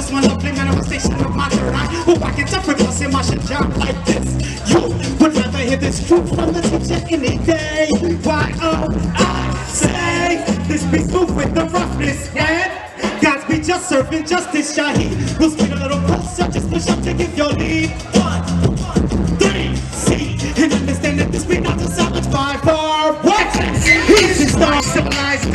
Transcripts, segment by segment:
just one lovely manifestation of my third eye. Who I can different plus in my shit job like this. You would rather hear this truth from the teacher any day. Why, oh, I say this beats move with the roughness, man. God's be just serving justice, Shaheed. We'll speak a little closer, just push up to give your lead. 1, 3, see, and understand that this beat not to silence by far. What? He's a star, civilized,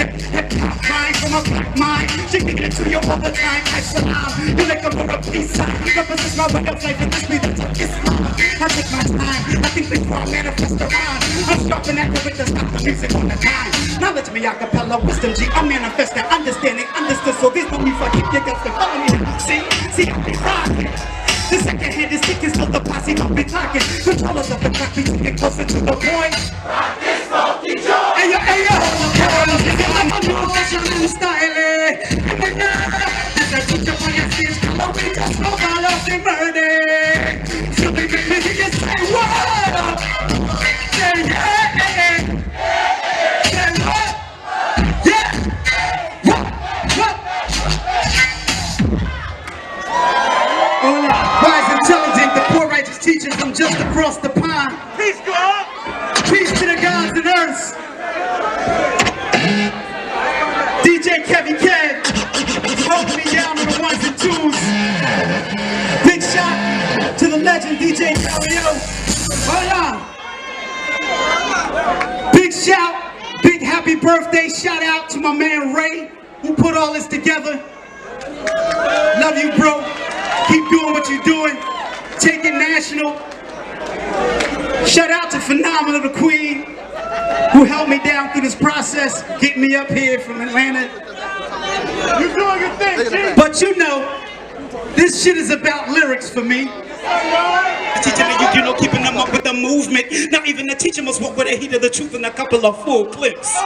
crying from a black mind. Shaking it to you all the time, I salam. You like a more of peace sign. Represents my way of life, and this beat that's Islam. I take my time, I think before I manifest around. I'm sharp and accurate with the stop the music on the time. Knowledge me acapella, wisdom G, I'm manifesting, understanding, understood. So there's no need for keep your guts to follow me. See, I be rocking. The second hand is kicking, so the posse don't be talking. Controllers of the clock be taking closer to the point. Rock this funky joint. Hey yo, I'm a new professional style. This a teacher for your sins, come on, we just go all off the murder. So we can hear you say what? Say yeah. Say what? Yeah. What? Wise, intelligent, the poor righteous teachers from just across the pond. Peace, God. Peace to the gods and earths. DJ Kevin Kev, hold me down on the ones and twos. Big shot to the legend DJ Calio. Hold on. Big shout, big happy birthday shout out to my man Ray, who put all this together. Love you, bro. Keep doing what you're doing. Take it national. Shout out to Phenomenal the Queen, who held me down through this process, getting me up here from Atlanta. You're doing your thing, G. But you know, this shit is about lyrics for me. Teaching you know, keeping them up with the movement. Not even the teacher must walk with the heat of the truth in a couple of full clips.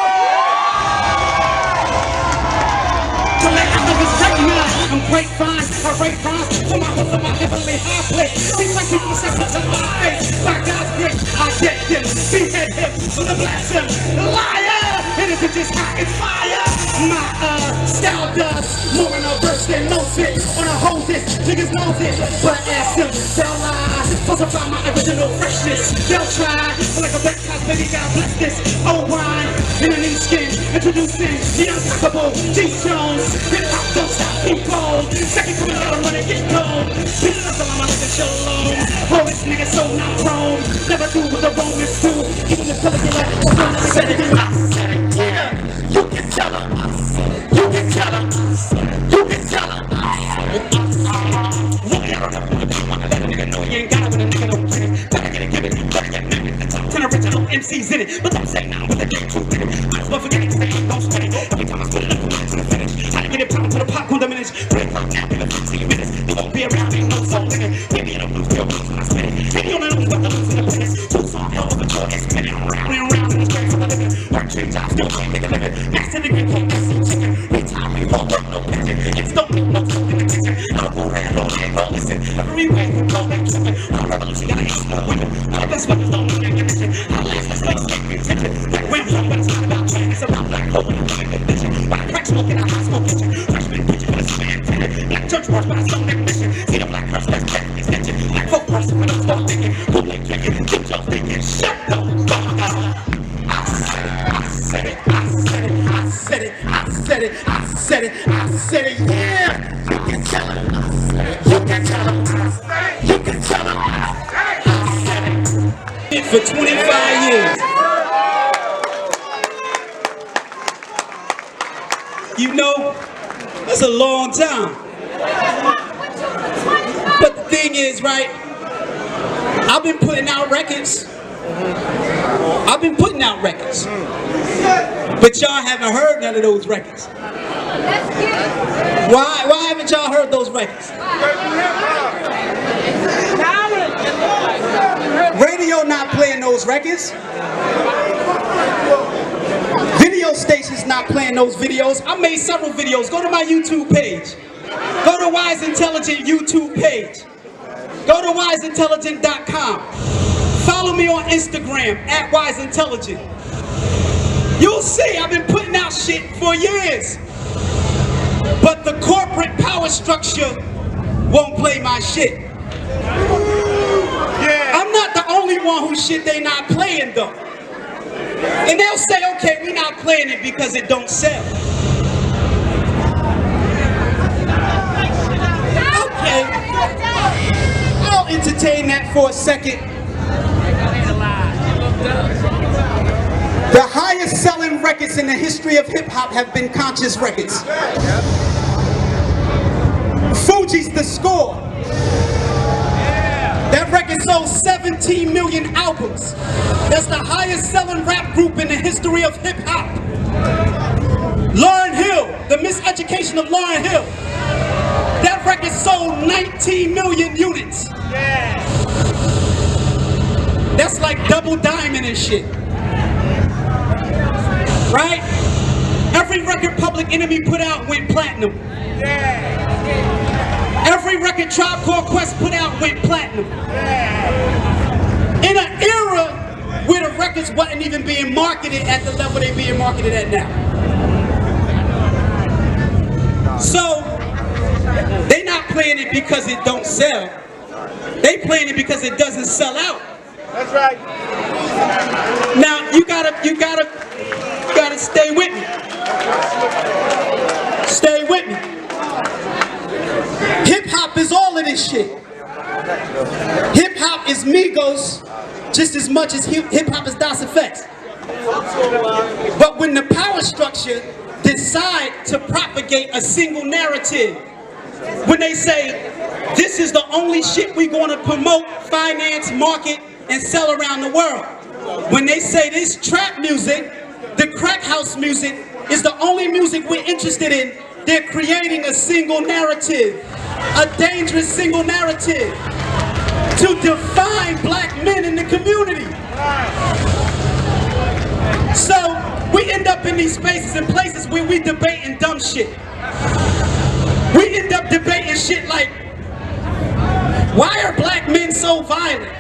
I'm great fine, I rate fine for my heavenly high place. Things like people say to my face. By God's grace, I get him, behead him, for the blasphemy, liar. And if it just hot as fire, my style does more in a verse than most it. On a whole disc, niggas knows it, but ask them, they'll lie. Falsify my original freshness. They'll try, but like a black house, baby, God bless this. Old wine in a new skin, introducing the unstoppable G-Jones. Hip-hop don't stop, keep cold. Second coming out, I'm gonna get cold. Beating up on my life and shalom. Oh, this nigga so not prone. Never do what the Romans do. Even the Pelican, I said it, yeah. You can tell him, you can tell him, you can tell him. You ain't got it when a nigga don't get it. Better get it, give it, better get it. Ten original MCs in it, but don't say now with a game too big. Might as well forget it, don't spit it. Every time I spit it, I'm going to the finish. I get it pound to the popcorn diminish. Break up now in the 15 minutes. You won't be around, ain't no soul in it. Maybe I don't lose your words when I spit it. Maybe you don't know what the lose in the finish. Two song hell of a joy, it's spinning round and round in the straight of the living. Work 3 jobs, still can't make a living. Next to the game, can't miss some chicken. Anytime we won't work no pigeon. It's don't need no soul in the kitchen. I'm a bull and roll and roll, listen. Everywhere you go, they tripping. I'm a revolution, gotta hate no women. All the best weapons don't need your mission. I live this place, can't be attention. Like when I'm but it's not about training. It's about black hope and women and bitching. When I crack smoke in a high smoke kitchen. Freshman preaching with a span tenant. Black church wars by a stone mission. See the black person that's cat extension. Black folk person when I'm start thinking. Who like drinking, keep your thinking. Shut the fuck up. I said it, I said it, I said it, I said it, I said it, I said it, yeah. You can tell him, you can tell him, you can tell him, I said it. For 25 years. You know, that's a long time. But the thing is, right, I've been putting out records. I've been putting out records. But y'all haven't heard none of those records. Why haven't y'all heard those records? Radio not playing those records. Video stations not playing those videos. I made several videos. Go to my YouTube page. Go to Wise Intelligent YouTube page. Go to wiseintelligent.com. Follow me on Instagram at Wise Intelligent. You'll see I've been putting out shit for years. But the corporate power structure won't play my shit. Yeah. I'm not the only one whose shit they not playing though. And they'll say, okay, we're not playing it because it don't sell. Okay, I'll entertain that for a second. The highest selling records in the history of hip hop have been conscious records. Fuji's The Score. That record sold 17 million albums. That's the highest selling rap group in the history of hip hop. Lauryn Hill, The Miseducation of Lauryn Hill. That record sold 19 million units. That's like double diamond and shit. Right? Every record Public Enemy put out went platinum. Every record Tribe Called Quest put out went platinum. In an era where the records wasn't even being marketed at the level they're being marketed at now. So, they not playing it because it don't sell. They playing it because it doesn't sell out. That's right. Now, you gotta stay with me. Stay with me. Hip-hop is all of this shit. Hip-hop is Migos just as much as hip-hop is Das Effects. But when the power structure decide to propagate a single narrative, when they say, this is the only shit we're going to promote, finance, market, and sell around the world. When they say this trap music, the crack house music, is the only music we're interested in, they're creating a single narrative, a dangerous single narrative to define black men in the community. So we end up in these spaces and places where we debating dumb shit. We end up debating shit like, why are black men so violent?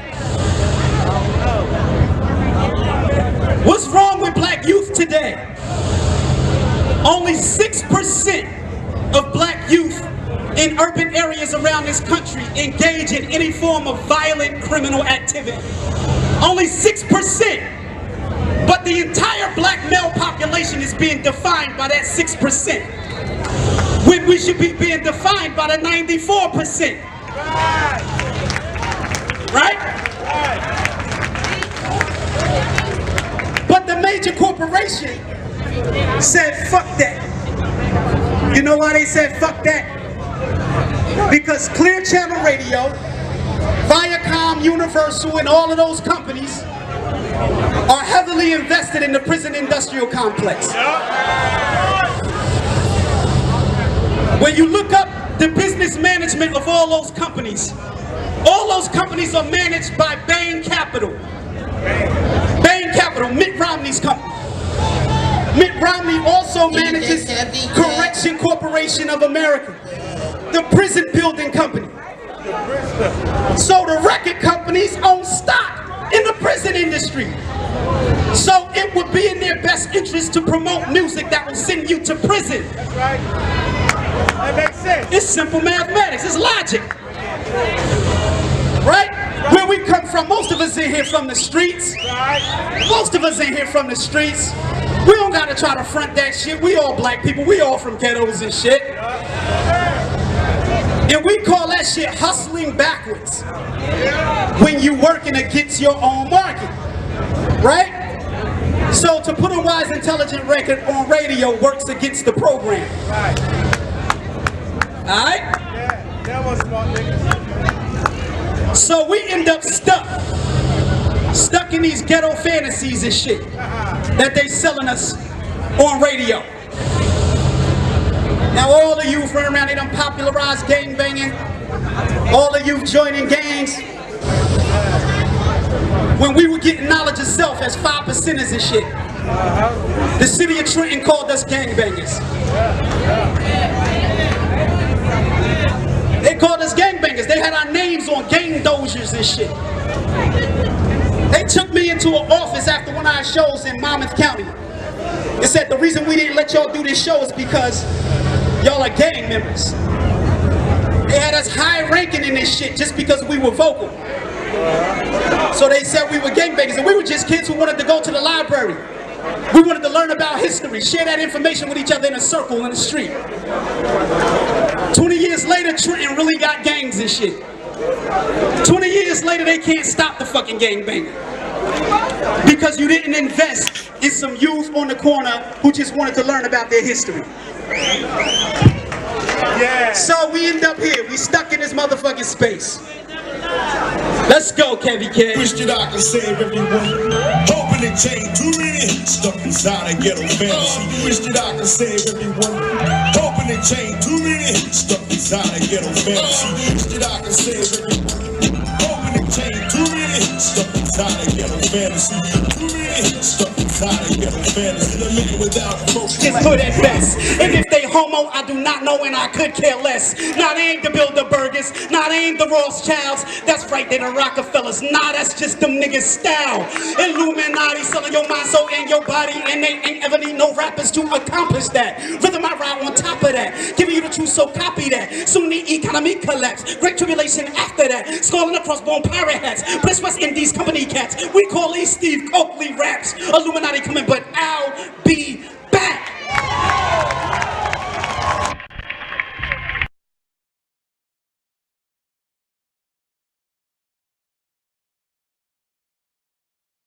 What's wrong with black youth today? Only 6% of black youth in urban areas around this country engage in any form of violent criminal activity. Only 6%. But the entire black male population is being defined by that 6%. When we should be being defined by the 94%. Right? But the major corporation said, fuck that. You know why they said fuck that? Because Clear Channel Radio, Viacom, Universal, and all of those companies are heavily invested in the prison industrial complex. When you look up the business management of all those companies are managed by Bain Capital. Bain Capital, Mitt Romney's company. Mitt Romney also manages Correction Corporation of America, the prison building company. So the record companies own stock in the prison industry. So it would be in their best interest to promote music that will send you to prison. That's right. That makes sense. It's simple mathematics, it's logic. Right? Where we come from, most of us in here from the streets. Most of us in here from the streets. We don't gotta try to front that shit. We all black people, we all from ghettos and shit. And we call that shit hustling backwards. When you working against your own market. Right? So to put a wise, intelligent record on radio works against the program. Alright? Yeah, that was smart, niggas. So we end up stuck in these ghetto fantasies and shit that they selling us on radio. Now all of you running around, they done popularized gang banging. All of you joining gangs. When we were getting knowledge of self as 5%ers and shit, the city of Trenton called us gangbangers. They called us gangbangers. They had our names on gang dozers and shit. They took me into an office after one of our shows in Monmouth County. They said the reason we didn't let y'all do this show is because Y'all are gang members. They had us high ranking in this shit just because we were vocal. So they said we were gangbangers, and we were just kids who wanted to go to the library. We wanted to learn about history, share that information with each other in a circle in the street. 20 years later, Trenton really got gangs and shit. 20 years later, they can't stop the fucking gangbanger. Because you didn't invest in some youth on the corner who just wanted to learn about their history. Yeah. So we end up here. We stuck in this motherfucking space. Let's go, Kevy K. Wish that I could save everyone. Hoping to change too many stuck inside a ghetto fantasy. Wish that I could save everyone. Hoping to change too many stuck inside a ghetto fantasy. Wish that I could save everyone. Hoping to change too many stuck inside a ghetto fantasy. Too many stuck inside a ghetto fantasy. In a minute without focus. Just good at best. And if they homo, I do not know, and I could care less. Nah, they ain't the Bilderbergers. Nah, they ain't the Rothschilds. That's right, they the Rockefellers. Nah, that's just them niggas' style. Illuminati selling your mind, soul, and your body, and they ain't ever need no rappers to accomplish that. Rhythm I ride on top of that, giving you the truth, so copy that. Soon the economy collapse, great tribulation after that. Skulling across bone pirate hats, Bliss West Indies company cats. We call these Steve Oakley raps. Illuminati coming, but ow,